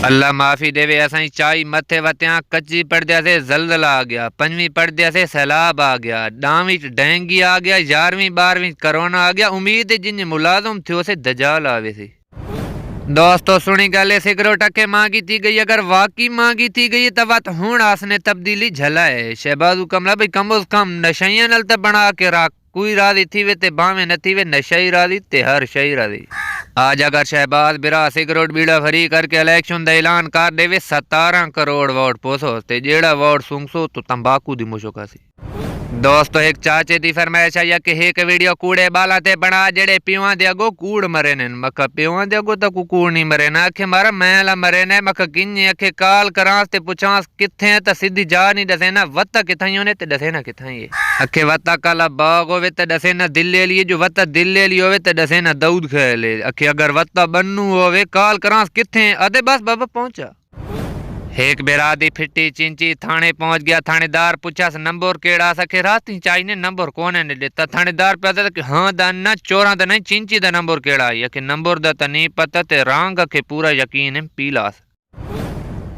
अल्लाह माफ़ी देवे असाई चाई मथे वत्या कच्ची पढ़दिया से जलजला आ गया, पंजवीं पढ़दिया से सैलाब आ गया, 10वीं डेंगी आ गया, 11वीं 12वीं कोरोना आ गया। उम्मीद है जिन मुलाजम थियो से दजाल आवे सी। दोस्तों सुनी गल सिगरेट अखे मांगी थी गई, अगर वाकई मांगी थी गई तो बात हूं आसने तब्दीली झलाए। शहबाजू कमला भाई कम उज कम नशइया नल तो बना के रख, कोई राजी थी वे ते भावे न थी वे नशई राजी ते हर शई राजी। आज अगर शहबाज बिरा सिगरेट बीड़ा फरी करके इलेक्शन का ऐलान कर देवे 17 करोड़ वोट पोसो ते जेड़ा वोट सूंघसो तो तंबाकू दी मुशोकासी। दोस्तों एक चाचे दी फरमाइश है कि एक वीडियो कूड़े बाला ते बना जेड़े पीवा दे अगो कूड़ मरे ने। मख पीवा दे अगो तो कूड़ नहीं मरे ना, आखे मारा मैला मरे ने। मख किन्ने आखे काल करांस ते पुछांस किथे है तो सीधी जा नहीं दसे ना वत्ता किथाई ने ते दसे ना किथाई है। आखे वत्ता काला बाग होवे ते दसे ना दिल्ली लिए, जो वत्ता दिल्ली ली होवे ते दसे ना दाऊद खेले। आखे अगर वत्ता बन्नू होवे काल करांस किथे अदे बस बाबा पहुंचा। एक बेरादी फिट्टी चिंची थाने पहुंच गया। थानेदार पूछा नंबर केड़ा सके रात चाई ने नंबर कौन ने देता। थानेदार पता कि हाँ दाना चोरा दा नहीं चिंची दा नंबर केड़ा है कि नंबर दा तो नहीं पता ते रंग के पूरा यकीन है पीलास।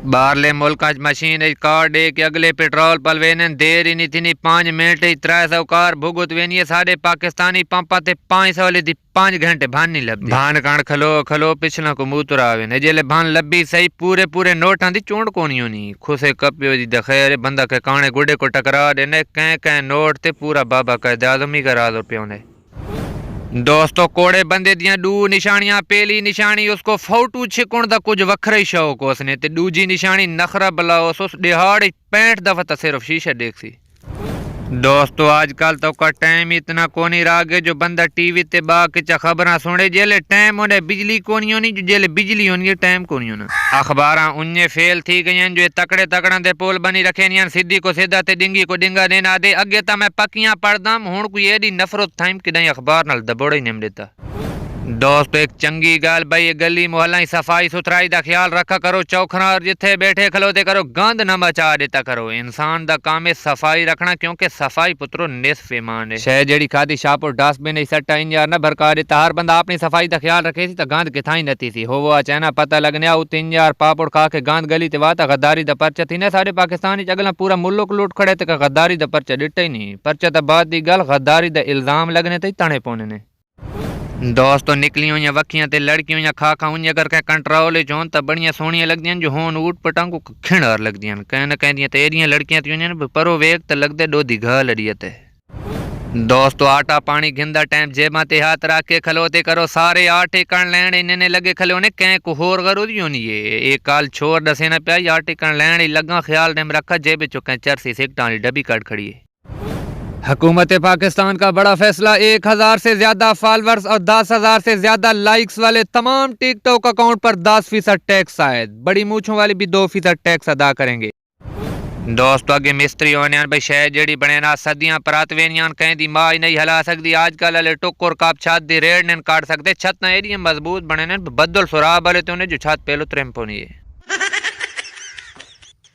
बाहरले मुल्क मशीन कार दे के अगले पेट्रोल पलवेने देर ही नहीं थी 5 मिनट 300 कार भुगत वेनी। साढ़े पाकिस्तानी पंपा ते 500 वाले दी 5 घंटे भान नहीं लभदी। भान कण खलो खलो पिछला को मूत्र आवे ने जेले भान लब्बी सही पूरे पूरे नोटां दी चोंड कोनी होनी। खुसे कपियो दी दखैर बंदा के काने गुडे को टकरा देने कै नोट ते पूरा बाबा कायदे आज़म ही करा दो पियो ने। दोस्तों कोड़े बंदे दियां दू निशानियां। पहली निशानी उसको फोटू छिकण दा कुछ वखरा ही शौक उसने ते दूजी निशानी नखरा बला उस दिहाड़ी 65 दफा तो सिर्फ शीशे देख सी। दोस्तों आजकल तो का टाइम इतना कोनी रह गया जो बंदा टीवी ते बाकी खबरां सुने जेले टाइम होने बिजली कोनी होनी, जो जेले बिजली होनी टाइम कोनी होना। अखबारां उन्ने फेल थी गई जो तकड़े तकड़ा दे पोल बनी रखे नहीं, सीधी को सीधा ते डिंगी को डिंगा देना दे। अगे तो मैं पक्कियां पढ़दा हुण कोई एडी नफरत थाइम कि अखबार नाल दबोड़ा ही नहीं देता। दोस्तों एक चंगी गाल भाई गली मोहल्ला सफाई सुथराई का ख्याल रखा करो। चौखरा जिथे बैठे खलोते करो गंद न मचा देता करो। इंसान का काम है सफाई रखना क्योंकि सफाई पुत्रो निसफ ईमान है। शह जेड़ी खादी शाप डस्टबिन सट्टा इंजार न भरका देता। हर बंदा अपनी सफाई का ख्याल रखे तो गंद किथाई नती सी हो अचाना पता लगने उ 3 पापड़ खा के गंद गली वाता गद्दारी का पर्चा थी ना। साढ़े पाकिस्तान अगला पूरा मुल्क लूट खड़े तो गद्दारी का पर्चा दिता ही नहीं। पर्चा तो बाद की गल गद्दारी का इल्जाम लगने तो तने पौने ने। दोस्तों निकली हुई वक्खियां ते लड़कियों खा खा उंज करके कंट्रोल होन तो बड़िया सोहनिया लगदियां जो होन ऊट पटांगू खिंडार लगदियां। कहना कहदियां ते एरियां लड़कियां थी परो वेग तो लगदे डोदी घा लड़िया ते। दोस्तों आटा पानी घिंदा टाइम जेबा ते हाथ रख के खलोते करो। सारे आटे कण लैण इन्ने लगे खलो ने कै को होर करो दी होनी है। एक काल छोर दसे ना पिया आटे कण लैण लगा ख्याल नेम रखा जेब चो कै चरसी सिगटां वाली डब्बी काट खड़ी है। हुकूमत पाकिस्तान का बड़ा फैसला 1000 से ज्यादा फॉलोअर्स और 10,000 से ज्यादा लाइक्स वाले तमाम टिकटॉक अकाउंट पर 10% टैक्स आयद। बड़ी मूछों वाले भी 2% टैक्स अदा करेंगे। दोस्तों अगे मिस्त्री होने भाई शह जेड़ी बने ना सदियां परातवेनियां कहीं दी माज नहीं हला सकती। आजकल वाले टुक्कर काप छत दी रेड़ नहीं काट सकते। छत ना एरिया मजबूत बने ने बदल सुराब वाले तो उन्हें जो छत पहलो त्रेम पोनी है।